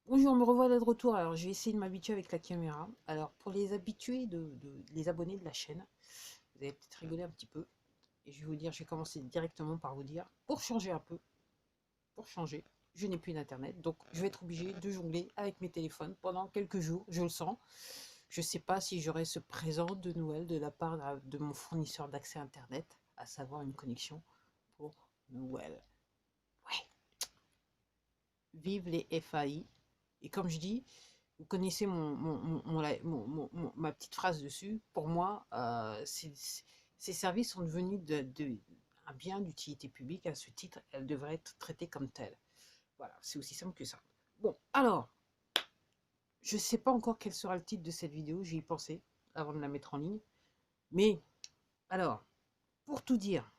Bonjour, me revoilà de retour. Alors, je vais essayer de m'habituer avec la caméra. Alors, pour les habitués, les abonnés de la chaîne, vous allez peut-être rigoler un petit peu. Et je vais vous dire, je vais commencer directement par vous dire, pour changer un peu, pour changer, je n'ai plus d'internet. Donc, je vais être obligé de jongler avec mes téléphones pendant quelques jours, je le sens. Je ne sais pas si j'aurai ce présent de Noël de la part de mon fournisseur d'accès internet, à savoir une connexion pour Noël. Ouais, vive les FAI. Et comme je dis, vous connaissez ma petite phrase dessus. Pour moi, ces services sont devenus un bien d'utilité publique. À ce titre, elles devraient être traitées comme telles. Voilà, c'est aussi simple que ça. Bon, alors, je ne sais pas encore quel sera le titre de cette vidéo. J'y ai pensé avant de la mettre en ligne. Mais, alors, pour tout dire,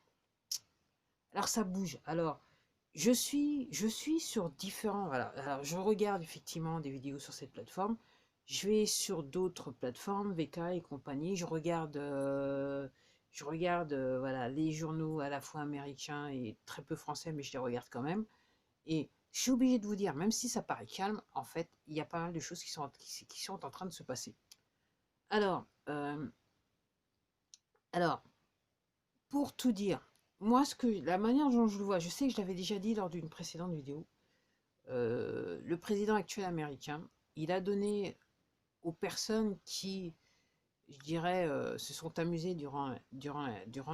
alors ça bouge. Alors, je suis sur différents. Voilà. Alors, je regarde effectivement des vidéos sur cette plateforme. Je vais sur d'autres plateformes, VK et compagnie. Je regarde voilà, les journaux à la fois américains et très peu français, mais je les regarde quand même. Et je suis obligé de vous dire, même si ça paraît calme, en fait, il y a pas mal de choses qui sont en train de se passer. Alors, euh, alors, pour tout dire, moi, la manière dont je le vois, je sais que je l'avais déjà dit lors d'une précédente vidéo. Le président actuel américain, il a donné aux personnes qui, je dirais, se sont amusées durant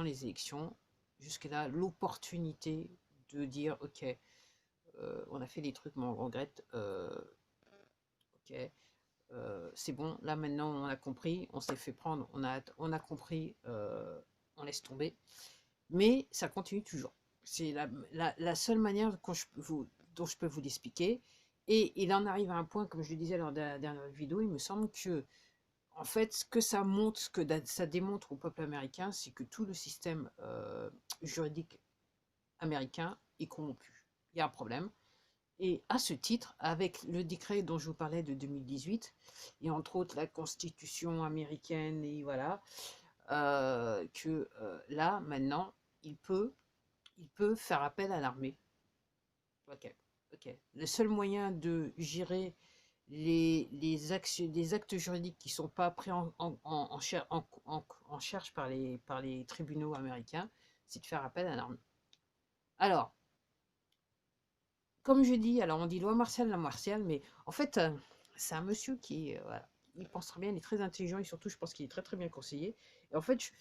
les élections, jusque-là, l'opportunité de dire, OK, on a fait des trucs, mais on regrette, OK, c'est bon, là maintenant on a compris, on s'est fait prendre, on a compris, on laisse tomber. Mais ça continue toujours. C'est la seule manière dont je peux vous l'expliquer. Et il en arrive à un point, comme je le disais lors de la dernière vidéo, il me semble que, en fait, ce que ça montre, ce que ça démontre au peuple américain, c'est que tout le système juridique américain est corrompu. Il y a un problème. Et à ce titre, avec le décret dont je vous parlais de 2018, et entre autres la constitution américaine, et voilà, là, maintenant, il peut il peut faire appel à l'armée. Ok, ok. Le seul moyen de gérer les actes juridiques qui ne sont pas pris en charge par les tribunaux américains, c'est de faire appel à l'armée. Alors, comme je dis, alors on dit loi martiale, mais en fait, c'est un monsieur qui, voilà, il pense très bien, il est très intelligent et surtout, je pense qu'il est très très bien conseillé. Et en fait,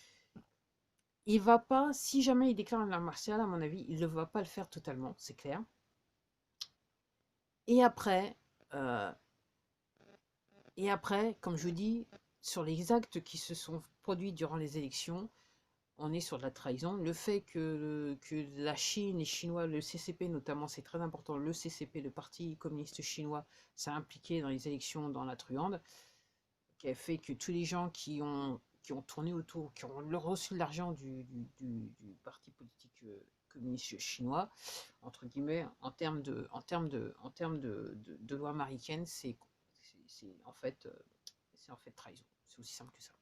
il va pas, si jamais il déclare une loi martiale, à mon avis, il ne va pas le faire totalement, c'est clair. Et après, euh, Et après, comme je dis, sur les actes qui se sont produits durant les élections, on est sur de la trahison. Le fait que la Chine, les Chinois, le CCP notamment, c'est très important, le CCP, le Parti communiste chinois, s'est impliqué dans les élections dans la truande, qui a fait que tous les gens qui ont tourné autour, qui ont reçu de l'argent du parti politique communiste chinois, entre guillemets, en termes de loi américaine, c'est en fait trahison. C'est aussi simple que ça.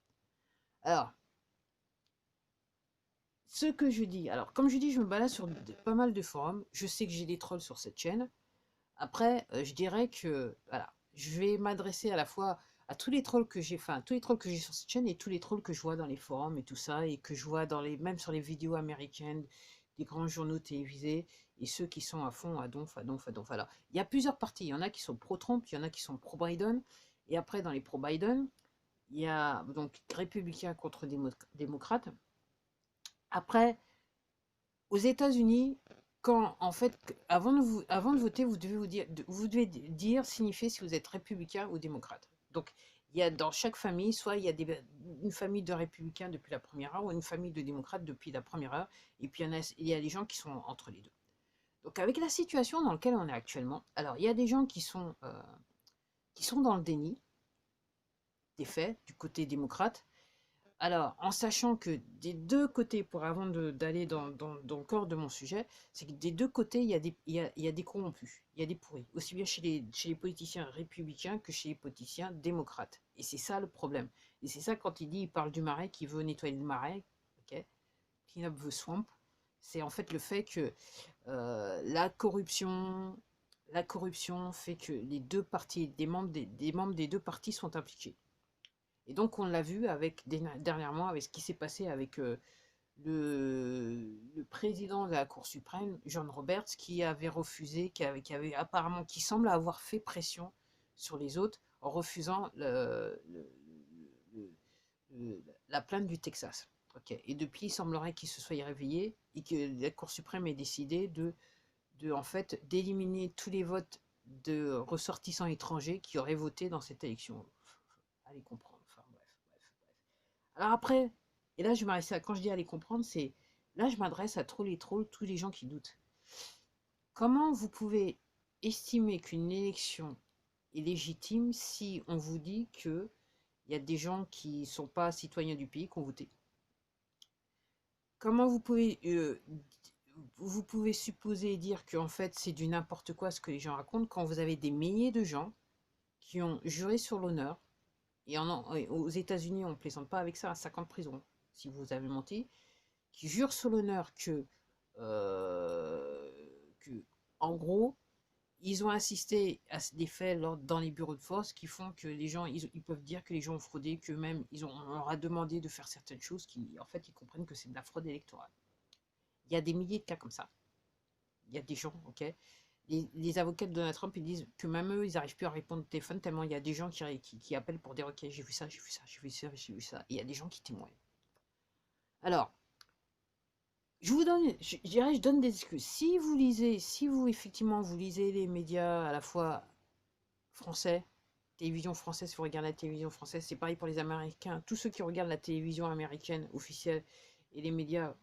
Alors, ce que je dis, alors comme je dis, je me balade sur pas mal de forums. Je sais que j'ai des trolls sur cette chaîne. Après, je dirais que voilà, je vais m'adresser à la fois à tous les trolls que j'ai, enfin tous les trolls que j'ai sur cette chaîne et tous les trolls que je vois dans les forums et tout ça, et que je vois même sur les vidéos américaines, des grands journaux télévisés, et ceux qui sont à fond, à donf, à donf, à donf. Alors, il y a plusieurs partis. Il y en a qui sont pro-Trump, il y en a qui sont pro-Biden, et après, dans les pro-Biden, il y a donc républicains contre démocrates. Après, aux États-Unis, quand en fait, avant de voter, vous devez dire, signifier si vous êtes républicain ou démocrate. Donc, il y a dans chaque famille, soit il y a une famille de républicains depuis la première heure ou une famille de démocrates depuis la première heure, et puis il y a des gens qui sont entre les deux. Donc, avec la situation dans laquelle on est actuellement, alors il y a des gens qui sont dans le déni des faits du côté démocrate. Alors, en sachant que des deux côtés, avant d'aller dans le corps de mon sujet, c'est que des deux côtés, il y a des corrompus, il y a des pourris, aussi bien chez les politiciens républicains que chez les politiciens démocrates. Et c'est ça le problème. Et c'est ça quand il parle du marais, qui veut nettoyer le marais, ok, clean up the swamp, c'est en fait le fait que la corruption, la corruption fait que les deux parties, des membres des deux parties sont impliqués. Et donc on l'a vu avec dernièrement avec ce qui s'est passé avec le président de la Cour suprême, John Roberts, qui avait refusé, qui avait apparemment, qui semble avoir fait pression sur les autres en refusant le- la plainte du Texas. Ok. Et depuis, il semblerait qu'il se soit réveillé et que la Cour suprême ait décidé en fait, d'éliminer tous les votes de ressortissants étrangers qui auraient voté dans cette élection. Allez comprendre. Enfin, bref, bref, bref. Alors après, et là, je m'adresse à, quand je dis aller comprendre, c'est là, je m'adresse à tous les trolls, tous les gens qui doutent. Comment vous pouvez estimer qu'une élection est légitime si on vous dit que il y a des gens qui ne sont pas citoyens du pays qui ont voté? Comment vous pouvez supposer et dire que en fait c'est du n'importe quoi ce que les gens racontent quand vous avez des milliers de gens qui ont juré sur l'honneur et aux États-Unis on ne plaisante pas avec ça, à 5 ans de prison si vous avez menti, qui jurent sur l'honneur euh, que en gros ils ont assisté à des faits dans les bureaux de force qui font que les gens ils peuvent dire que les gens ont fraudé, que même on leur a demandé de faire certaines choses qui en fait ils comprennent que c'est de la fraude électorale. Il y a des milliers de cas comme ça. Il y a des gens, ok. Les avocats de Donald Trump, ils disent que même eux, ils n'arrivent plus à répondre au téléphone tellement il y a des gens qui appellent pour dire ok, j'ai vu ça, j'ai vu ça, j'ai vu ça, j'ai vu ça. Et il y a des gens qui témoignent. Alors, je vous donne, je dirais, je donne des excuses. Si vous lisez, si vous effectivement vous lisez les médias à la fois français, télévision française, si vous regardez la télévision française, c'est pareil pour les Américains. Tous ceux qui regardent la télévision américaine officielle et les médias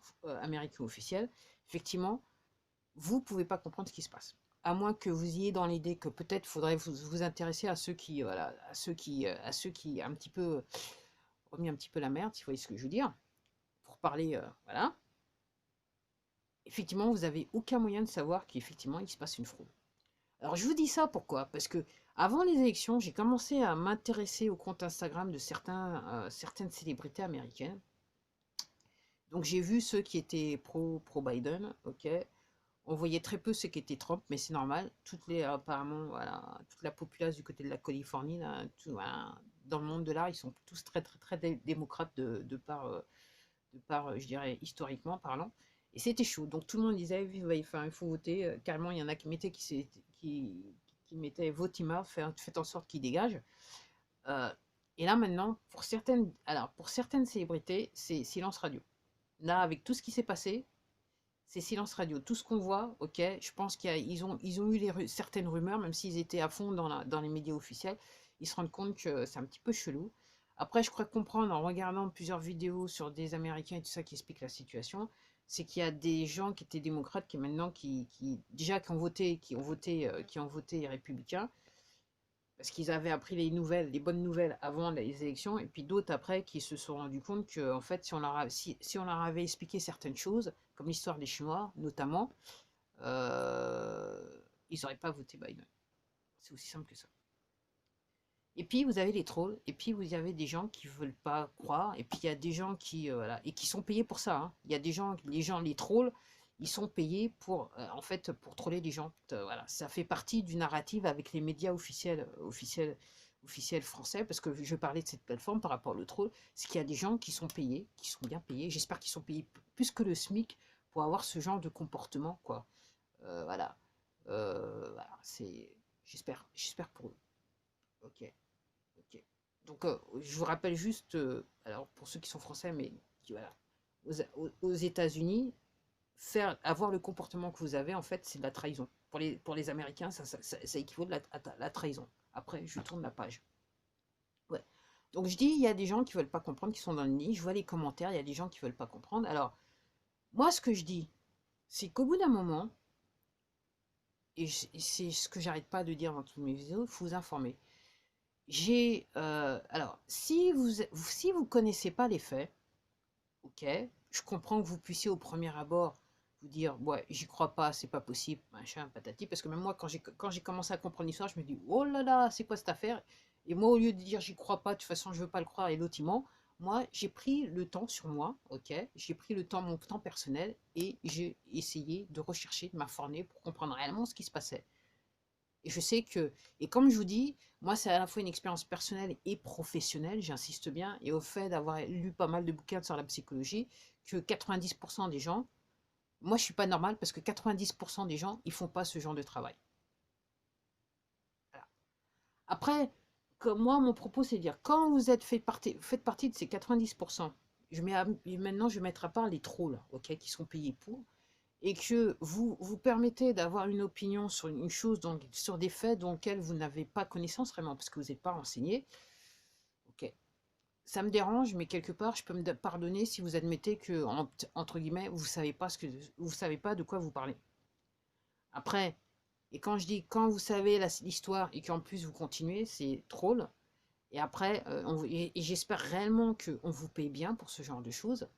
américains officiels, effectivement, vous ne pouvez pas comprendre ce qui se passe. À moins que vous ayez dans l'idée que peut-être faudrait vous intéresser à ceux qui, voilà, à ceux qui un petit peu remis un petit peu la merde, si vous voyez ce que je veux dire, pour parler, voilà. Effectivement, vous n'avez aucun moyen de savoir qu'effectivement il se passe une fraude. Alors je vous dis ça pourquoi? Parce que avant les élections, j'ai commencé à m'intéresser au compte Instagram de certaines célébrités américaines. Donc j'ai vu ceux qui étaient pro Biden, ok. On voyait très peu ceux qui étaient Trump, mais c'est normal. Apparemment, voilà, toute la populace du côté de la Californie, là, voilà, dans le monde de l'art, ils sont tous très, très, très démocrates je dirais, historiquement parlant. Et c'était chaud. Donc tout le monde disait, oui, enfin, il faut voter. Carrément, il y en a qui mettaient, qui mettaient vote him out, faites en sorte qu'il dégage. Euh, et là maintenant, pour certaines célébrités, c'est silence radio. Là, avec tout ce qui s'est passé, c'est silence radio. Tout ce qu'on voit, ok, je pense ils ont eu certaines rumeurs, même s'ils étaient à fond dans les médias officiels, ils se rendent compte que c'est un petit peu chelou. Après, je crois comprendre en regardant plusieurs vidéos sur des Américains et tout ça qui expliquent la situation, c'est qu'il y a des gens qui étaient démocrates qui maintenant déjà qui ont voté républicains parce qu'ils avaient appris les bonnes nouvelles avant les élections, et puis d'autres après qui se sont rendus compte que, en fait, si on leur avait expliqué certaines choses, comme l'histoire des Chinois notamment, ils n'auraient pas voté Biden. C'est aussi simple que ça. Et puis vous avez les trolls, et puis vous avez des gens qui veulent pas croire, et puis il y a des gens qui voilà, et qui sont payés pour ça. Hein. Il y a des gens, les trolls, ils sont payés pour en fait pour troller les gens. Voilà, ça fait partie du narrative avec les médias officiels français, parce que je parlais de cette plateforme par rapport au troll, c'est qu'il y a des gens qui sont payés, qui sont bien payés. J'espère qu'ils sont payés plus que le SMIC pour avoir ce genre de comportement, quoi. Voilà, voilà, c'est, j'espère pour eux. Ok. Ok. Donc, je vous rappelle juste, alors pour ceux qui sont français, mais voilà, aux États-Unis, avoir le comportement que vous avez, en fait, c'est de la trahison. Pour les Américains, ça équivaut à la trahison. Après, je tourne la page. Ouais. Donc, je dis, il y a des gens qui veulent pas comprendre, qui sont dans le nid. Je vois les commentaires, il y a des gens qui veulent pas comprendre. Alors, moi, ce que je dis, c'est qu'au bout d'un moment, et c'est ce que j'arrête pas de dire dans toutes mes vidéos, il faut vous informer. Alors, si vous connaissez pas les faits, ok, je comprends que vous puissiez au premier abord vous dire, ouais, j'y crois pas, c'est pas possible, machin, patati, parce que même moi, quand j'ai commencé à comprendre l'histoire, je me dis, oh là là, c'est quoi cette affaire? Et moi, au lieu de dire, j'y crois pas, de toute façon, je veux pas le croire, et l'autre, il ment, moi, j'ai pris le temps sur moi, ok, j'ai pris mon temps personnel, et j'ai essayé de rechercher, de m'informer pour comprendre réellement ce qui se passait. Et je sais que, et comme je vous dis, moi, c'est à la fois une expérience personnelle et professionnelle, j'insiste bien, et au fait d'avoir lu pas mal de bouquins sur la psychologie, que 90% des gens, moi, je suis pas normale parce que 90% des gens, ils font pas ce genre de travail. Voilà. Après, comme moi, mon propos, c'est de dire, quand vous faites partie de ces 90%, maintenant, je vais mettre à part les trolls, ok, qui sont payés pour, et que vous permettez d'avoir une opinion sur une chose, donc, sur des faits dont lesquels vous n'avez pas connaissance vraiment, parce que vous n'êtes pas renseigné, ok, ça me dérange, mais quelque part, je peux me pardonner si vous admettez que, entre guillemets, vous savez pas de quoi vous parlez. Après, et quand je dis quand vous savez l'histoire et qu'en plus vous continuez, c'est drôle. Et après, et j'espère réellement qu'on vous paye bien pour ce genre de choses.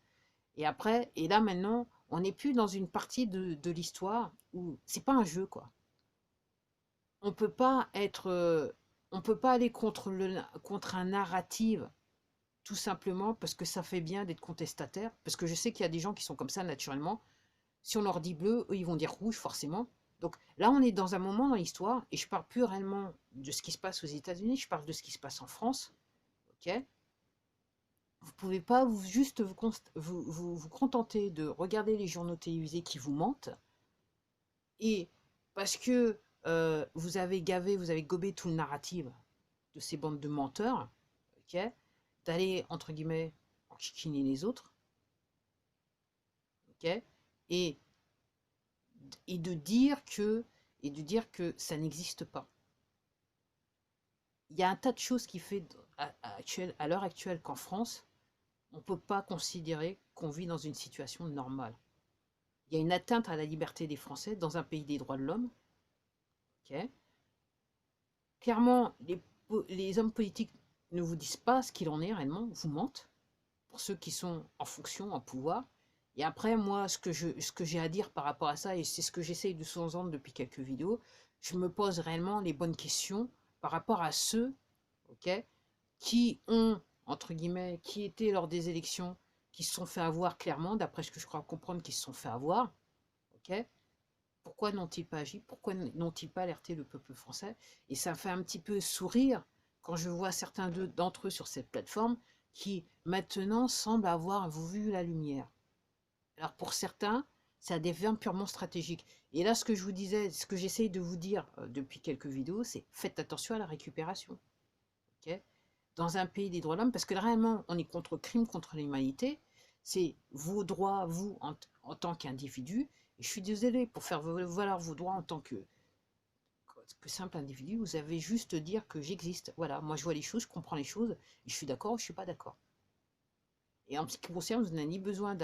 Et après, et là maintenant, on n'est plus dans une partie de l'histoire où c'est pas un jeu, quoi. On peut pas être, on peut pas aller contre un narratif tout simplement parce que ça fait bien d'être contestataire. Parce que je sais qu'il y a des gens qui sont comme ça naturellement. Si on leur dit bleu, eux ils vont dire rouge forcément. Donc là, on est dans un moment dans l'histoire, et je parle plus réellement de ce qui se passe aux États-Unis, je parle de ce qui se passe en France. Ok, vous pouvez pas juste vous contenter de regarder les journaux télévisés qui vous mentent, et parce que vous avez vous avez gobé tout le narratif de ces bandes de menteurs, ok, d'aller, entre guillemets, enquiquiner les autres, ok, et, et de dire que ça n'existe pas. Il y a un tas de choses qui fait à l'heure actuelle qu'en France, on ne peut pas considérer qu'on vit dans une situation normale. Il y a une atteinte à la liberté des Français dans un pays des droits de l'homme. Okay. Clairement, les hommes politiques ne vous disent pas ce qu'il en est réellement, vous mentent, pour ceux qui sont en fonction, en pouvoir. Et après, moi, ce que j'ai à dire par rapport à ça, et c'est ce que j'essaye de sous-entendre depuis quelques vidéos, je me pose réellement les bonnes questions par rapport à ceux, ok, qui ont, entre guillemets, qui étaient lors des élections, qui se sont fait avoir clairement, d'après ce que je crois comprendre, qui se sont fait avoir, ok. Pourquoi n'ont-ils pas agi? Pourquoi n'ont-ils pas alerté le peuple français? Et ça me fait un petit peu sourire quand je vois certains d'entre eux sur cette plateforme qui maintenant semblent avoir vu la lumière. Alors pour certains, ça devient purement stratégique. Et là, ce que je vous disais, ce que j'essaye de vous dire depuis quelques vidéos, c'est faites attention à la récupération. Okay, dans un pays des droits de l'homme, parce que réellement, on est contre crime contre l'humanité, c'est vos droits, vous, en tant qu'individu, et je suis désolé, pour faire valoir vos droits en tant que simple individu, vous avez juste dire que j'existe. Voilà, moi je vois les choses, je comprends les choses, et je suis d'accord ou je suis pas d'accord. Et en ce qui concerne, vous n'avez ni besoin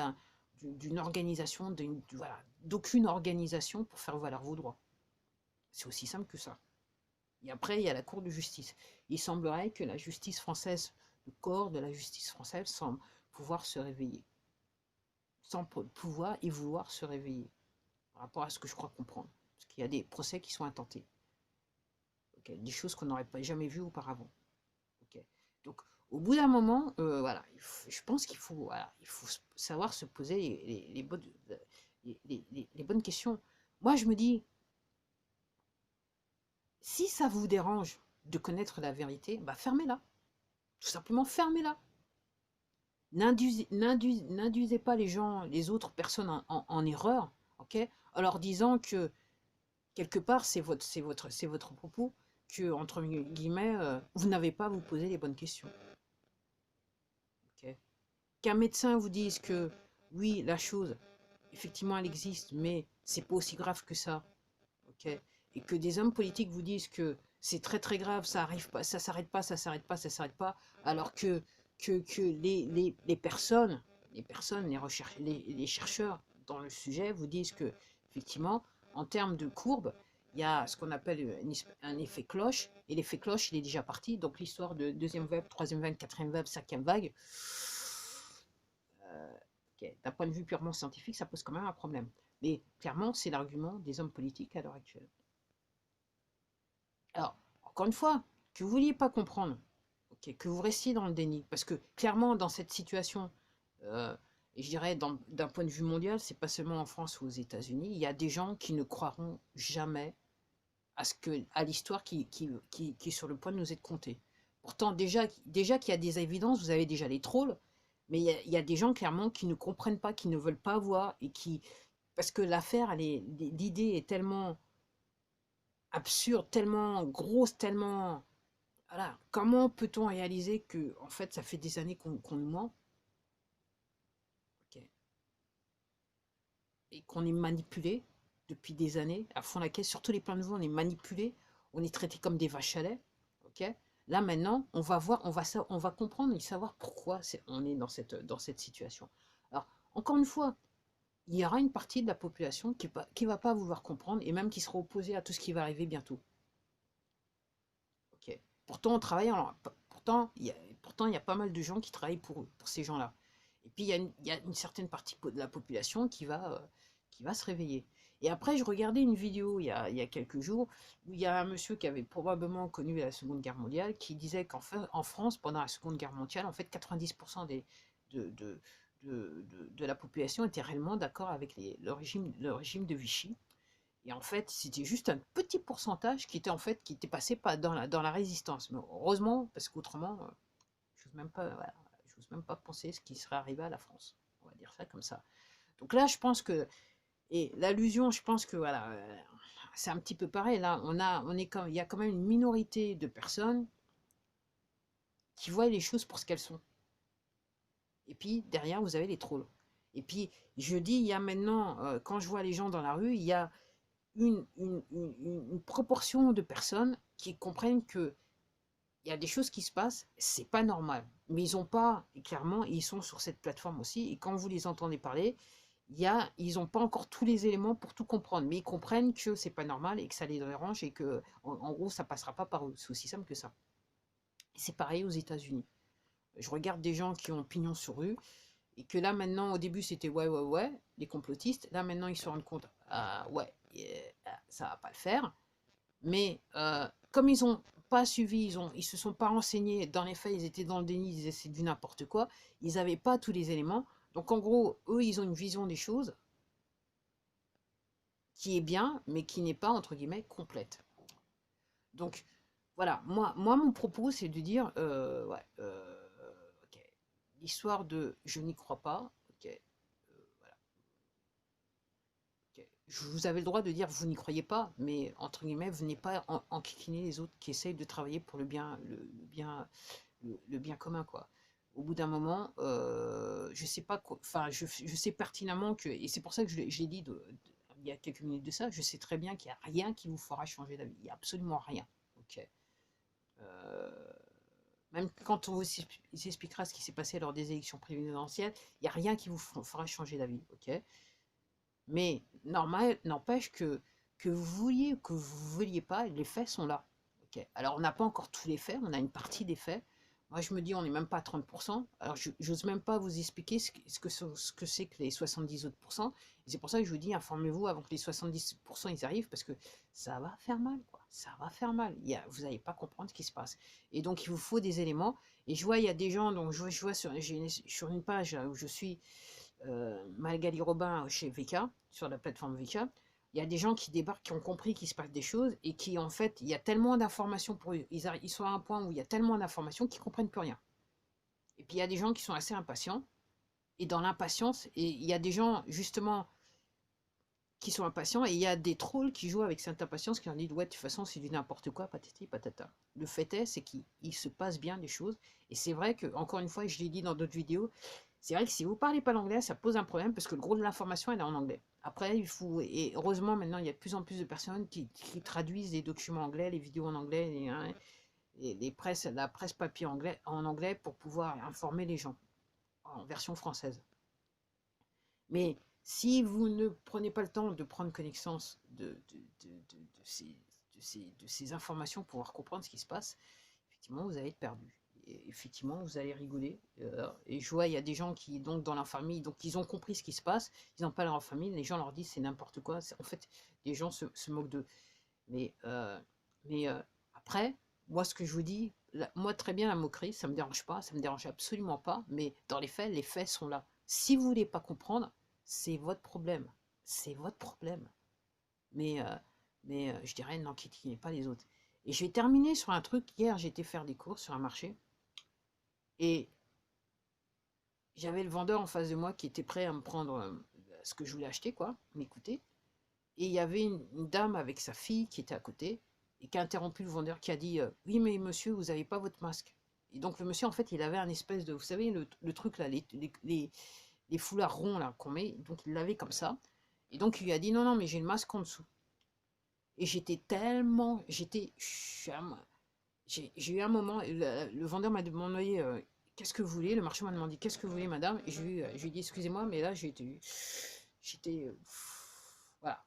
d'une organisation, voilà, d'aucune organisation pour faire valoir vos droits. C'est aussi simple que ça. Et après, il y a la Cour de justice. Il semblerait que la justice française, le corps de la justice française, semble pouvoir se réveiller. Sans pouvoir et vouloir se réveiller. Par rapport à ce que je crois comprendre. Parce qu'il y a des procès qui sont intentés. Okay, des choses qu'on n'aurait pas jamais vues auparavant. Okay. Donc, au bout d'un moment, voilà, je pense qu'il faut, voilà, il faut savoir se poser les bonnes questions. Moi, je me dis, si ça vous dérange de connaître la vérité, bah fermez-la. Tout simplement, fermez-la. N'induisez pas les gens, les autres personnes en erreur, ok, en leur disant que quelque part c'est votre propos, que entre guillemets vous n'avez pas à vous poser les bonnes questions. Okay, qu'un médecin vous dise que oui, la chose effectivement elle existe, mais c'est pas aussi grave que ça, ok, et que des hommes politiques vous disent que c'est très très grave, ça arrive pas, ça s'arrête pas, ça s'arrête pas, ça s'arrête pas, alors que les chercheurs dans le sujet vous disent que, effectivement, en termes de courbe, il y a ce qu'on appelle un effet cloche, et l'effet cloche, il est déjà parti, donc l'histoire de deuxième vague, troisième vague, quatrième vague, cinquième vague, okay, d'un point de vue purement scientifique, ça pose quand même un problème. Mais clairement, c'est l'argument des hommes politiques à l'heure actuelle. Alors, encore une fois, que vous ne vouliez pas comprendre, okay, que vous restiez dans le déni, parce que clairement, dans cette situation, et je dirais d'un point de vue mondial, c'est pas seulement en France ou aux États-Unis, il y a des gens qui ne croiront jamais à l'histoire qui est sur le point de nous être contée. Pourtant, déjà qu'il y a des évidences, vous avez déjà les trolls, mais il y a des gens clairement qui ne comprennent pas, qui ne veulent pas voir, et qui, parce que l'affaire, l'idée est tellement absurde, tellement grosse, tellement... Voilà, comment peut-on réaliser que, en fait, ça fait des années qu'on nous ment, ok, et qu'on est manipulé depuis des années, à fond la caisse, sur tous les plans de vue, on est manipulé, on est traité comme des vaches à lait, ok. Là maintenant, on va voir, on va comprendre et savoir pourquoi on est dans cette situation. Alors, encore une fois, il y aura une partie de la population qui va pas vouloir comprendre et même qui sera opposée à tout ce qui va arriver bientôt. Ok. Pourtant, on travaille pourtant, il y a pas mal de gens qui travaillent pour ces gens-là. Et puis, il y a une certaine partie de la population qui va se réveiller. Et après, je regardais une vidéo il y a quelques jours où il y a un monsieur qui avait probablement connu la Seconde Guerre mondiale qui disait en France, pendant la Seconde Guerre mondiale, en fait, 90% de, de, de la population était réellement d'accord avec le régime de Vichy. Et en fait, c'était juste un petit pourcentage qui était en fait qui était passé pas dans la résistance. Mais heureusement, parce qu'autrement, je n'ose même pas, voilà, j'ose même pas penser ce qui serait arrivé à la France. On va dire ça comme ça. Donc là, je pense que et l'allusion, je pense que voilà, c'est un petit peu pareil. Là, il y a quand même une minorité de personnes qui voient les choses pour ce qu'elles sont. Et puis derrière, vous avez les trolls. Et puis je dis, il y a maintenant, quand je vois les gens dans la rue, il y a une proportion de personnes qui comprennent que il y a des choses qui se passent, c'est pas normal. Mais ils ont pas, et clairement, ils sont sur cette plateforme aussi, et quand vous les entendez parler, ils n'ont pas encore tous les éléments pour tout comprendre, mais ils comprennent que c'est pas normal et que ça les dérange et que, en gros, ça passera pas par eux. C'est aussi simple que ça. Et c'est pareil aux États-Unis. Je regarde des gens qui ont pignon sur rue, et que là maintenant, au début, c'était ouais, ouais, ouais, les complotistes. Là maintenant, ils se rendent compte, ah ouais, ça va pas le faire. Mais comme ils n'ont pas suivi, ils se sont pas renseignés, dans les faits, ils étaient dans le déni, ils disaient c'est du n'importe quoi, ils n'avaient pas tous les éléments. Donc en gros, eux, ils ont une vision des choses qui est bien, mais qui n'est pas, entre guillemets, complète. Donc voilà, moi mon propos, c'est de dire, ouais, ok, l'histoire de je n'y crois pas, ok, voilà, ok. Vous avez le droit de dire vous n'y croyez pas, mais entre guillemets, vous n'êtes pas enquiquiner les autres qui essayent de travailler pour le bien commun, quoi. Au bout d'un moment, je sais pas quoi, enfin, je sais pertinemment que, et c'est pour ça que je l'ai dit il y a quelques minutes de ça, je sais très bien qu'il n'y a rien qui vous fera changer d'avis. Il n'y a absolument rien. Ok. Euh, Même quand on vous expliquera ce qui s'est passé lors des élections présidentielles, il n'y a rien qui vous fera changer d'avis. Ok. Mais normal, n'empêche que vous vouliez ou que vous ne vouliez pas, les faits sont là. Ok. Alors on n'a pas encore tous les faits, on a une partie des faits. Moi je me dis on n'est même pas à 30%. Alors je n'ose même pas vous expliquer ce que c'est que les 70 autres pourcents. Et c'est pour ça que je vous dis informez-vous avant que les 70% ils arrivent parce que ça va faire mal, quoi. Ça va faire mal. Vous n'allez pas comprendre ce qui se passe. Et donc il vous faut des éléments. Et je vois il y a des gens, donc je vois sur une page où je suis Magali Robin chez VK, sur la plateforme VK, il y a des gens qui débarquent, qui ont compris qu'il se passe des choses et qui, en fait, il y a tellement d'informations pour eux. Ils sont à un point où il y a tellement d'informations qu'ils ne comprennent plus rien. Et puis il y a des gens qui sont assez impatients. Et dans l'impatience, et il y a des gens, justement, qui sont impatients et il y a des trolls qui jouent avec cette impatience qui leur disent ouais de toute façon c'est du n'importe quoi patati patata. Le fait est c'est qu'il se passe bien des choses et c'est vrai que encore une fois je l'ai dit dans d'autres vidéos, c'est vrai que si vous parlez pas l'anglais ça pose un problème parce que le gros de l'information elle est en anglais. Après il faut, et heureusement maintenant il y a de plus en plus de personnes qui traduisent les documents anglais, les vidéos en anglais, la presse papier en anglais pour pouvoir informer les gens en version française. Mais si vous ne prenez pas le temps de prendre connaissance de ces informations pour pouvoir comprendre ce qui se passe, effectivement, vous allez être perdu. Et effectivement, vous allez rigoler. Et je vois, il y a des gens qui, donc, dans leur famille, donc, ils ont compris ce qui se passe, ils n'ont pas leur famille, les gens leur disent c'est n'importe quoi. En fait, les gens se moquent d'eux. Mais, euh, mais après, moi, ce que je vous dis, moi, très bien, la moquerie, ça ne me dérange pas, ça ne me dérange absolument pas, mais dans les faits sont là. Si vous ne voulez pas comprendre, c'est votre problème. C'est votre problème. Mais, mais je dirais n'enquiquinez pas les autres. Et je vais terminer sur un truc. Hier, j'étais faire des courses sur un marché et j'avais le vendeur en face de moi qui était prêt à me prendre ce que je voulais acheter, quoi, m'écouter. Et il y avait une dame avec sa fille qui était à côté et qui a interrompu le vendeur qui a dit oui, mais monsieur, vous n'avez pas votre masque. Et donc le monsieur, en fait, il avait un espèce de, vous savez, le truc là, les foulards ronds là qu'on met, donc il l'avait comme ça. Et donc il lui a dit non, non, mais j'ai le masque en dessous. Et j'étais tellement, j'ai eu un moment, le vendeur m'a demandé qu'est-ce que vous voulez, le marchand m'a demandé qu'est-ce que vous voulez, madame, et je lui ai dit excusez-moi, mais là j'étais, voilà.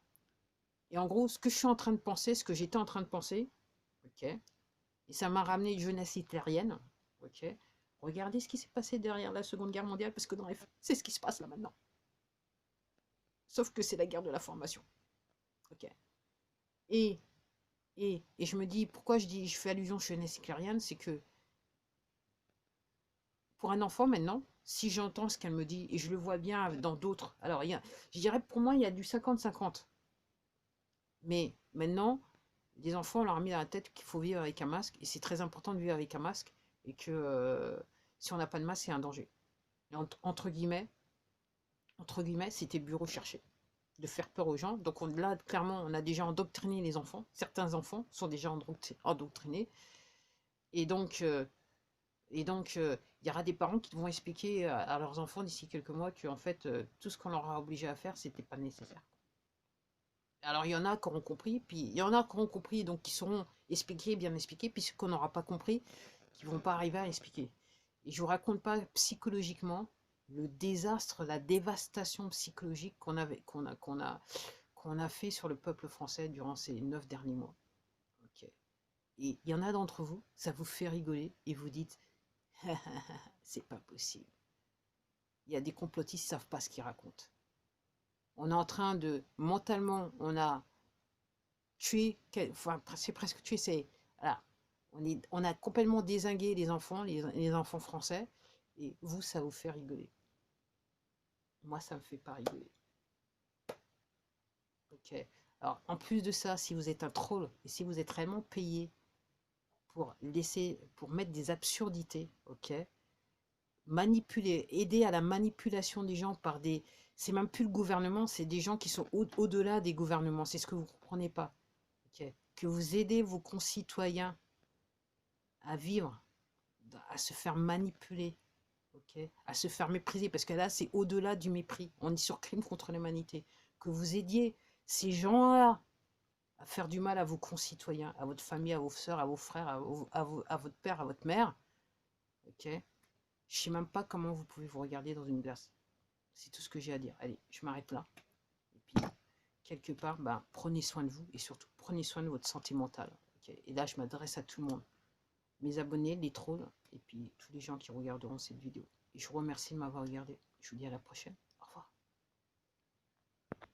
Et en gros, ce que je suis en train de penser, ce que j'étais en train de penser, ok, et ça m'a ramené une jeunesse hitlérienne, ok. Regardez ce qui s'est passé derrière la Seconde Guerre mondiale, parce que dans les faits, c'est ce qui se passe là maintenant. Sauf que c'est la guerre de la formation, ok. Et, et je me dis, pourquoi je fais allusion à jeunesse hitlérienne, c'est que pour un enfant maintenant, si j'entends ce qu'elle me dit, et je le vois bien dans d'autres, alors je dirais pour moi, il y a du 50-50. Mais maintenant, les enfants, on leur a mis dans la tête qu'il faut vivre avec un masque, et c'est très important de vivre avec un masque, et que si on n'a pas de masque, c'est un danger. Et entre guillemets, c'était bureau cherché, de faire peur aux gens. Donc là, clairement, on a déjà endoctriné les enfants. Certains enfants sont déjà endoctrinés. Et donc, il y aura des parents qui vont expliquer à leurs enfants d'ici quelques mois que en fait, tout ce qu'on leur a obligé à faire, c'était pas nécessaire. Alors, il y en a qui auront compris, puis il y en a qui auront compris, donc qui sauront expliquer, bien expliquer, puis ceux qu'on n'aura pas compris, qui vont pas arriver à expliquer. Et je vous raconte pas psychologiquement le désastre, la dévastation psychologique qu'on a fait sur le peuple français durant ces 9 derniers mois. Ok. Et il y en a d'entre vous, ça vous fait rigoler, et vous dites, c'est pas possible. Il y a des complotistes qui savent pas ce qu'ils racontent. On est en train de, mentalement, on a tué, enfin, c'est presque tué, voilà, on a complètement dézingué les enfants, les enfants français, et vous, ça vous fait rigoler. Moi, ça me fait pas rigoler. Ok. Alors, en plus de ça, si vous êtes un troll, et si vous êtes réellement payé pour mettre des absurdités, ok, manipuler, aider à la manipulation des gens par des... C'est même plus le gouvernement, c'est des gens qui sont au-delà des gouvernements. C'est ce que vous ne comprenez pas. Okay. Que vous aidez vos concitoyens à vivre, à se faire manipuler, okay, à se faire mépriser, parce que là, c'est au-delà du mépris. On est sur crime contre l'humanité. Que vous aidiez ces gens-là à faire du mal à vos concitoyens, à votre famille, à vos soeurs, à vos frères, à votre père, à votre mère, ok. Je sais même pas comment vous pouvez vous regarder dans une glace. C'est tout ce que j'ai à dire. Allez, je m'arrête là. Et puis, quelque part, ben, prenez soin de vous et surtout, prenez soin de votre santé mentale. Okay. Et là, je m'adresse à tout le monde. Mes abonnés, les trolls, et puis tous les gens qui regarderont cette vidéo. Et je vous remercie de m'avoir regardé. Je vous dis à la prochaine.